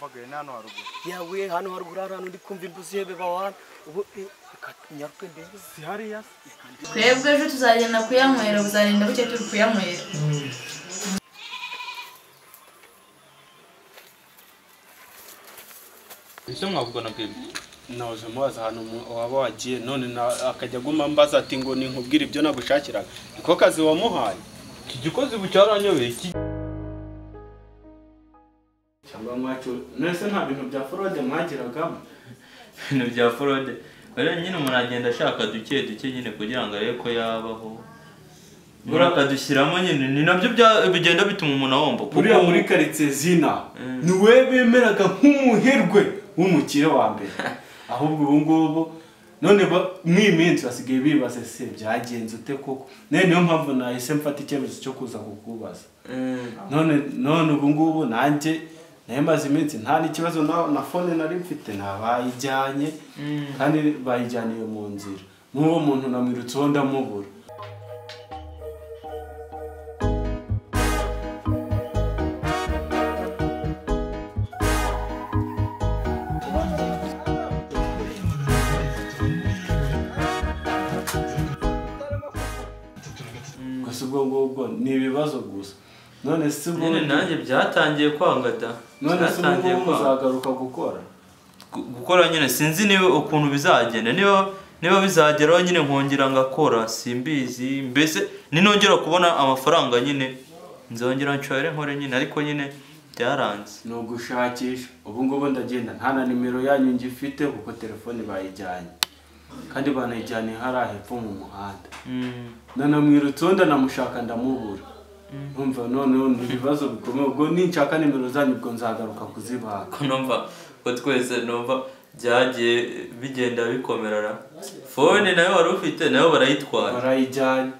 wampagaye hano haruguru. Yawe hano haruguru hano ndi kumva imbuzi yebe bawana. Ubu nyaruke mbere. Si hariya. Twebwe ejo tuzagenda kuyanywera buzarinda buke turi kuyanywera. Ese mwavugana bwe? Naje mubaza hano waba wagiye none akajya guma mbaza ati ngo ninkubwira ibyo nagushakiraga. Niko kazi wamuhaye. Iki gikozi bucyaranyobeye iki? Cyangwa mwacu nese nta bintu bya fraude mwagiragamo. Ibintu bya fraude. Bare nyine umuntu agenda ashaka duke nyine kugira ngo arebe ko yabaho. Burakadushyiramo nyine ni nabyo bigenda bituma umuntu ahomba. Buriya muri karitsiye zina ni we bemeraga nk'umuherwe w'umukire wa mbere. Ahubwo ubu ngubu none mwiminsi basigaye bibaza se byagenze ute koko. Niyo mpamvu nahise mfata icyemezo cyo kuza kukubaza. None ubu ngubu nanjye nahemaze iminsi nta n'ikibazo na phone nari mfite nabayijyanye kandi bayijyaniye mu nzira. N'uwo muntu namwirutseho ndamubura. Ubwo ni ibibazo gusa. None se nyine nanjye byatangiye kwangada. None se ubwo uzagaruka gukora nyine sinzi niwe ukuntu bizagenda. Niba bizageraho nyine nkongera ngakora simbizi. Mbese ninongera kubona amafaranga nyine nzongera nshore nkore nyine ariko nyine byaranze. No gushakisha. Ubu ngubu ndagenda nta na nimero yanyu ngifite kuko telefone bayijyanye. Kandi banayijyane hara hepfo mu muhanda. Nanamwirutse namushaka ndamubura. Numva none ibibazo bikomeye ubwo ninshaka nimero zanyu ubwo nzagaruka kuzibaka. Numva ko twese numva byagiye bigenda bikomerara. Phone nayo wari ufite nayo barayitwara. Barayijyanye.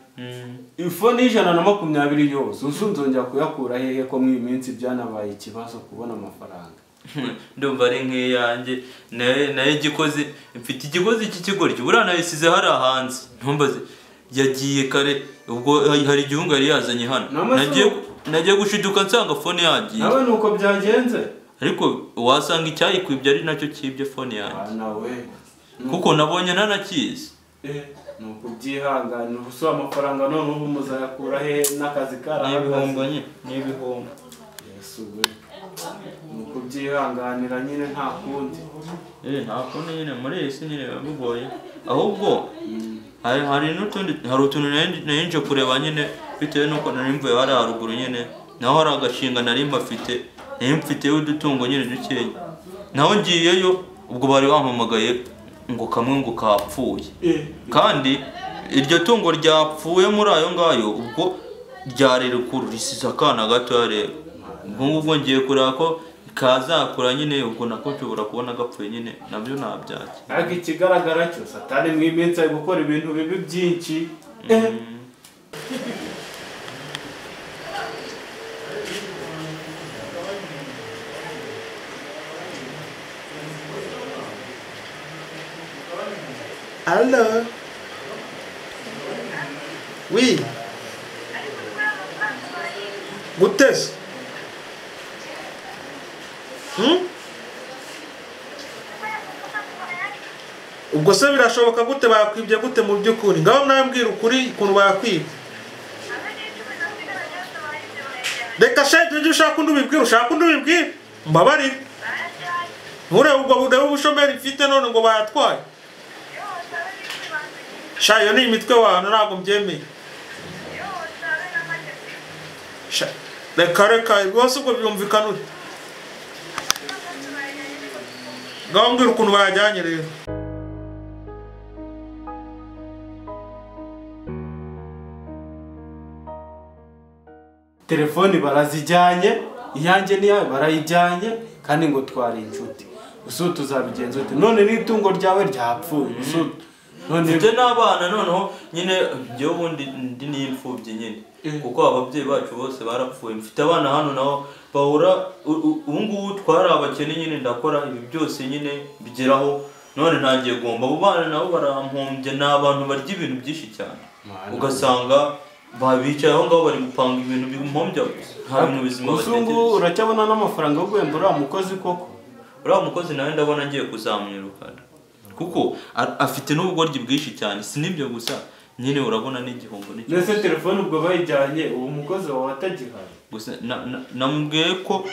Ifone $120 yose usunzongera kuyakura hehe ko mu iminsi byanabaye ikibazo kubona amafaranga. Ndumva ari nk'iyanjye naye gikozi mfite igigozi cy'ikigoryi burana yisize hari hanze. Ntumbaze yagiye kare ubwo hari igihungu yari yazanye hano. Nagiye gushiduka nsanga phone yagiye. Nawe nuko byagenze. Ariko wasanga icyayikwibye ari nacyo kibye phone yanjye. Nawe kuko nabonye nanakizi. Nuko byihangana ubuso amafaranga none ubu muzayakura he n'akazi karahagaze. N'ibihombo. Yesuwe. Nuko byihanganira nyine nta kundi. Nta kundi nyine muri isi nyine bigoye. Ahubwo hari utuntu nanje kureba nyine bitewe nuko nari mvuye hari haruguru nyine naho hari agashinga nari mfite udutungo nyine dukeye. Naho ngiyeyo ubwo bari bampamagaye ngo kamwe ngo kapfuye. Kandi iryo tungo ryapfuye muri ayo ngayo ubwo ryari rukuru risize akana gato rero. Ubwo ngiye kureba ko kazakura nyine ubwo nako nshobora kubona gapfuye nyine nabyo nabyaki. Ariko ikigaragara cyo Satani mwiminsi ari gukora ibintu bibi byinshi. Hello. Oui. Gutes. Ubwo se birashoboka gute bakwibye gute mu by'ukuri? Ngaho mwambwira ukuri ukuntu bakwibye. Reka shenge ujye ushaka undi ubibwira, ushaka undi ubibwira. Mbabarira. Nturebe ubwo budebe ubushomeri mfite none ngo bayatwaye. Shayo ni imitwe wanyu ntabwo mbyemeye. Reka rwose ubwo byumvikana ute? Ngaho mbwira ukuntu bayajyanye rero. Telefoni barazijyanye, iyanjye niyawe barayijyanye kandi ngo twari inshuti. Usu tuzabigenza ute? None n'itungo ryawe ryapfuye. None n'abana noneho nyine byo bundi ndi n'imfubyi nyine. Kuko ababyeyi bacu bose barapfuye. Mfite abana hano naho bahura ubu ngubu twari abakene nyine ndakora ibi byose nyine bigeraho. None ntagiye gomba abo bana nabo barampombye n'abantu barya ibintu byinshi cyane. Ugasanga babicaye aho ngaho bari gupanga ibintu bimpombya gusa. Nta bintu bizima bategereje. Usungu uracyabona n'amafaranga yo guhembura umukozi koko? uriya mukozi nawe ndabona ngiye kuzamwirukana kuko afite n'ubugoryi bwinshi cyane si n'ibyo gusa nyine urabona n'igihombo n'icyo nese telefone ubwo bayijyanye uwo mukozi wawe atagihari gusa namubwiye ko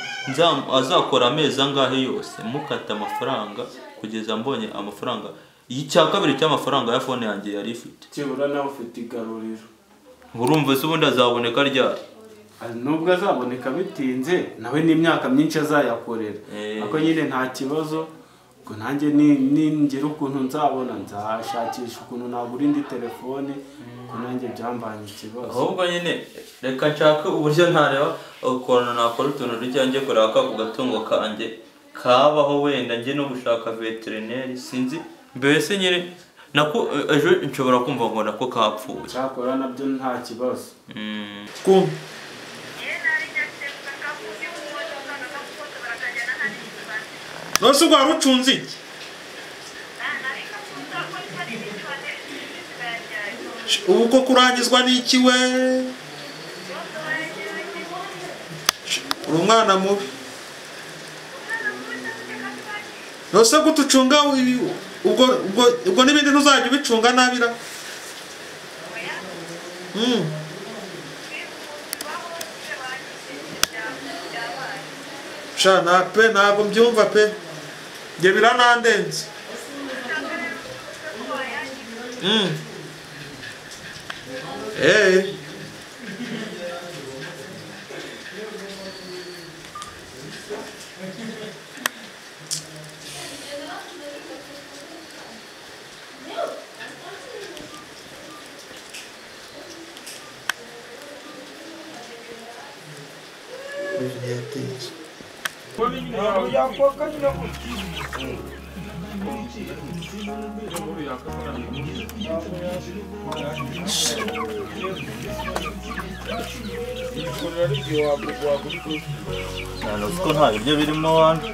azakora amezi angahe yose mukata amafaranga kugeza mbonye amafaranga icya kabiri cy'amafaranga ya phone yanjye yari ifite kibura nawe ufite igaruriro urumva se ubundi azaboneka ryari nubwo azaboneka bitinze nawe n'imyaka myinshi azayakorera ako nyine nta kibazo ngo nanjye ningera ukuntu nzabona nzashakisha ukuntu nagura indi telefone ko nanjye byambanye ikibazo ahubwo nyine reka nshaka uburyo ntareba ukuntu nakora utuntu duke njye kureba ku gatungo kanjye kabaho wenda njye no gushaka veterineri sinzi mbese nyine nako ejo nshobora kumva ngo nako kapfuye cyakora nabyo nta kibazo nose ugwa rucunzi iki ubu ko kurangizwa n'iki we uri umwana mubi nose gutucunga ubwo n'ibindi ntuzajya ubicunga nabira shana pe ntabwo mbyumva pe njye biranandenze ko nta biryo birimo hano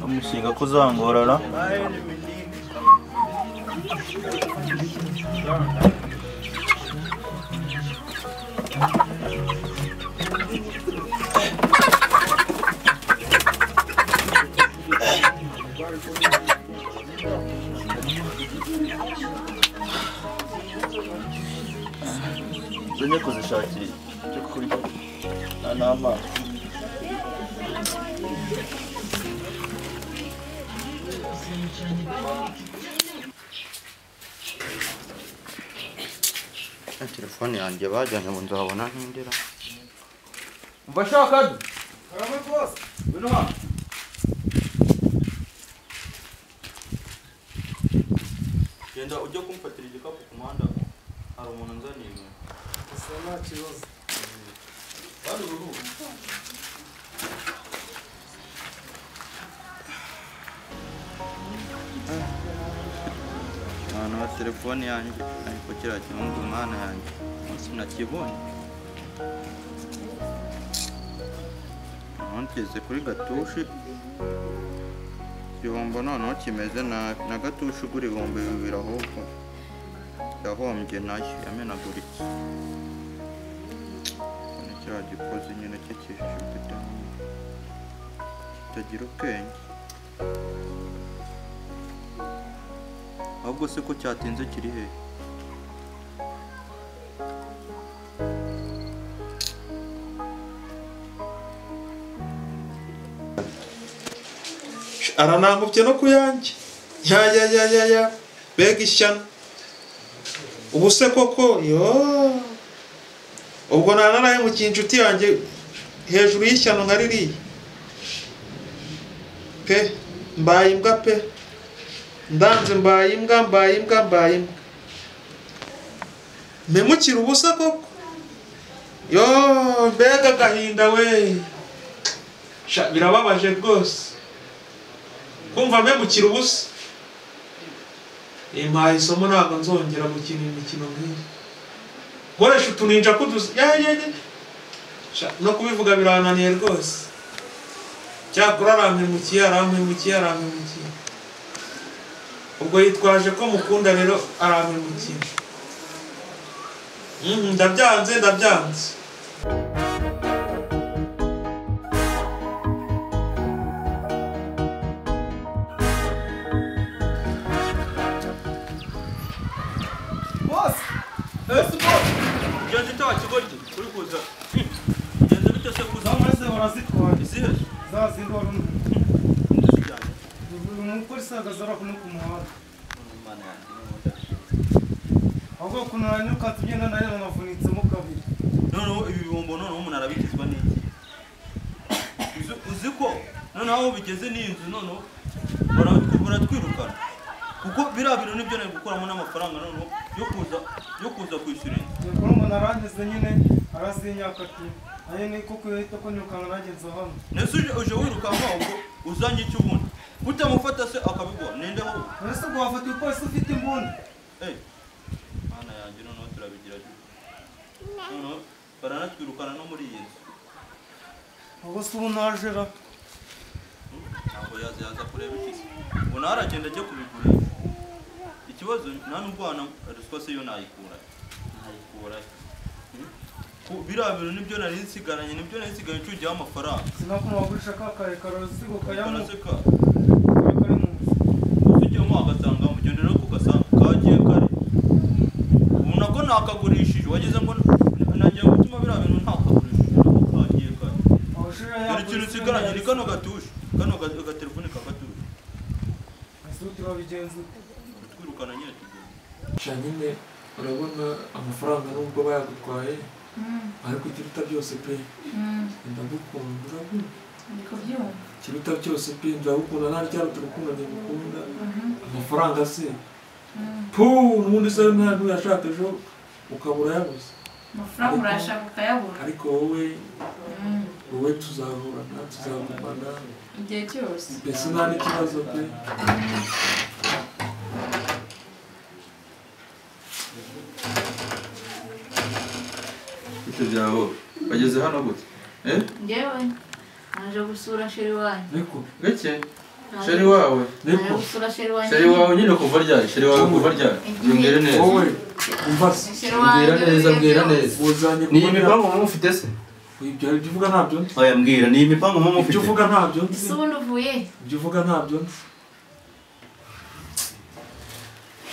umushinga kuzangorora Zanye kuzishakira icyo kurya n'amazi telefone yanjye bajyanye ngo nzabona nk'indira umva shaka karame bose bino hano genda ujye kumfatira igikapu ku muhanda hari umuntu nzaniye nta kibazo bari uruhu mwana wa telefone yanjye ariko kiriya gihungu umwana yanjye sinakibonye ngeze kuri gatushi igihombo noneho kimeze nabi na gatushi ugura ibihumbi 2 ahubwo yahombye nayo yamenaguritse kiriya gikoze nyine cy'ikijije kitagira ubwenge ahubwo se ko cyatinze kiri he aranangubye no kuyanjye ya bega ishyano ubu se koko ubwo nanaraye mu inshuti yanjye hejuru y'ishyano nka ririya pe mbaye imbwa pe ndanze mbaye imbwa mpemukira ubusa koko mbega agahinda we birababaje rwose kumva mpemukira ubusa impaye isomo ntabwo nzongera gukina imikino nk'iyi nkoresha utuninja no kubivuga birananiye rwose cyakora arampemukiye ubwo yitwaje ko mukunda rero arampemukiye ndabyanze usagaza no ku muhanda ahubwo kunanyuka tugenda nayo navunitsemo kabiri noneho ibi bibombo noneho umuntu arabikizwa n'iki uzi ko noneho aho bigeze n'inzu noneho baratwirukana kuko biriya bintu nibyo nari gukuramo n'amafaranga noneho yo kuza kwishyura inzu kuko umuntu arangeze nyine arazinyaka ati ayo ni kuko yahita ko nyukanga nagenze hano nese uje wirukanka ahubwo uzanye icyo ubundi utamufata se akabigwa ninde aho ese ngo wafata ipolisi ufite imbunda mana yanjye noneho turabigira noneho baranatwirukana no muri iyi nzu ubwo se ubu najera ntabwo yaza kureba iki ubu nawe aragenda ajya kubigurisha ikibazo nta n'ubwo ruswa se yo nayikura biriya bintu nibyo nari nsigaranye nshugiyeho amafaranga sinakuma wagurisha ka karekare uzigo kayamuka ujyemo agasanga mugende rero kugasanga kagiye kare ubu nako nakagurishije wagize ngo nagiye gutuma biriya bintu ntakagurishije nako kagiye kare dore ikintu nsigaranye ni kano gatushe kano gatelefone kagatuje ese turabigenza twirukana nyine tugenda nyine urabona amafaranga nubwo bayagutwaye ariko ikiruta byose pe ndagukunda urabona ikiruta byose pe ndagukunda nta cyaruta urukundo ngukunda amafaranga se n'ubundi se ntabwo yashaka ejo ukabura yabuze amafaranga urashaka ukayabura ariko wowe tuzahurana tuzagumana igihe cyose mbese nta n'ikibazo pe byaho bageze hano gute ngewe naje gusura sheri wanjye gake sheri wawe naje gusura sheri wanjye sheri wawe nyine kuva ryari sheri wawe kuva ryari mbwira neza wowe umva se mbwira neza ni imipango mufite se ibyo uvuga ntabyo nzi oya mbwira ni imipango mufite ibyo uvuga ntabyo nzi ese ubundi uvuye ibyo uvuga ntabyo nzi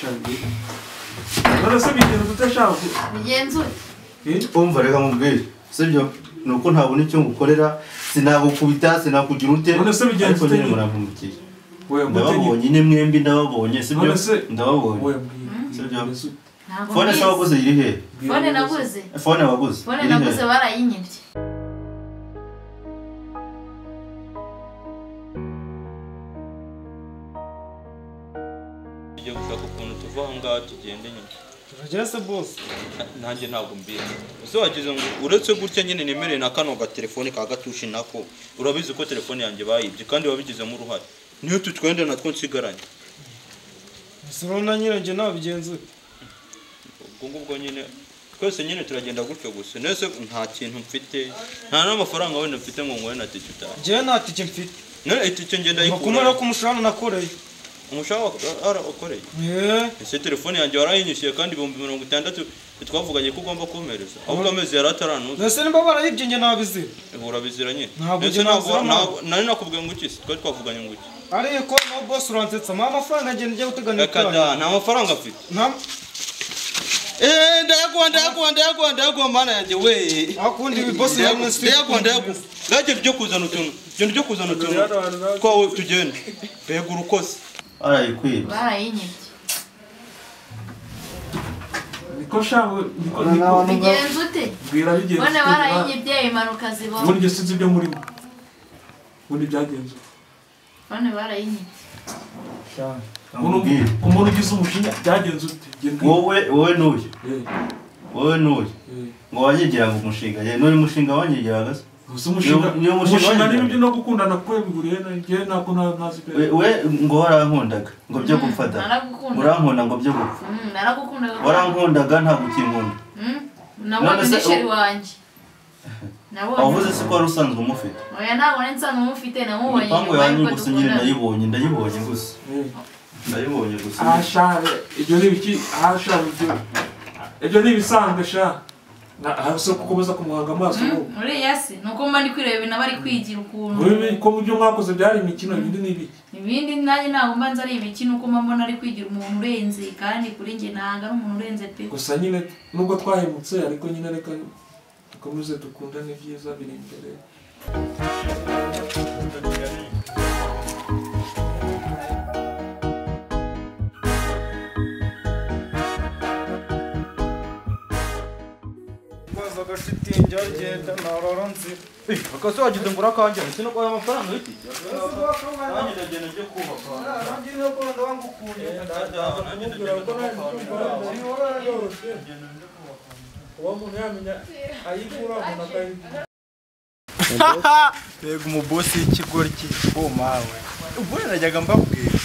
shangi none se bigenze utashaka bigenze umva reka mubwire sibyo nuko ntabona icyo ngukorera sinagukubita sinakugira ute none se bigenze ute muravumbukiye ndababonye nyine mwembi ndababonye sibyo ndababonye sibyo fone se waguze iri he fone naguze barayinyibye tujya gushaka ukuntu tuva aho ngaho tugende nyine turagera se boss nanjye ntabwo mbizi ese wagize ngo uretse gutya nyine nemereye na kano gatelefone ka gatushi nako urabizi ko telefone yanjye bayibye kandi wabigizemo uruhare niyo tutwende natwo nsigaranye urabona nyine njye nabigenze ubwo ngubwo nyine twese nyine turagenda gutyo gusa nese nta kintu mfite nta n'amafaranga wenda mfite ngo ngore na tike utaha njyewe nta tike mfite none itike ngenda yikura makumara ku mushahara nakoreye umushahara ukoreye ese telefone yanjye warayinyishyuye kandi 60 twavuganye ko ugomba kumpereza ahubwo amezi yari ataranuza nese nimba barayibye njye nabizira urabizira nyine nari nakubwiye ngo iki twari twavuganye ngo iki ariko no boss uransetsa mama amafaranga njye njye guteganya nta mafaranga afite ndayaguha mana yanjye we akundi boss ndayaguha ngajye byo kuzana utuntu twawe tugende mbega urukoze arayikwiba barayinyibye niko shawe bigenze ute bwira bigenze bone barayinyibye impanuka zibaho ubundi sinzi ibyo murimo ubundi byagenze bone barayinyibye umuntu ugize umushinya byagenze ute wowe n'uyu ngo wanyigira ngo umushinga n'uyu mushinga wanyigiraga se umushinga n'ibyo no gukundana kuko biguriye njye ntabwo ntazi we ngo warankundaga ngo byo gufata urankunda ngo byo gupfa warankundaga ntabwo ukinkunda nabonye ni sheri wanjye wavuze se ko wari usanzwe umufite oya ntabwo nari nsanzwe umufite namubonye imipango yanyu gusa nyine ndayibonye gusa ahashare ibyo ni ibiki ahashare ibyo ni ibisanzwe sha so kukomeza kumuhanga amaso uriya se nuko mba ndi kwireba ibintu aba ari kwigira ukuntu ko mu byo mwakoze byari imikino ibindi ni ibiki ibindi nanjye ntabwo mba nzi ari imikino uko mbona ari kwigira umuntu urenze kandi kuri njye ntabwo ari umuntu urenze pe gusa nyine nubwo twahemutse ariko nyine reka dukomeze dukundane ibyiza biri imbere mazi agashitingi agenda narara nzi akazi wagize ngo urakanjyana sinakora amafaranga y'iki nanjye ndagenda njye kubaka nanjye niyo rwanda wangukunye uwo muntu yamenya ayikura umuntu akayikura mbega umubosi w'ikigoryi mawe ubwo najyaga mbabwira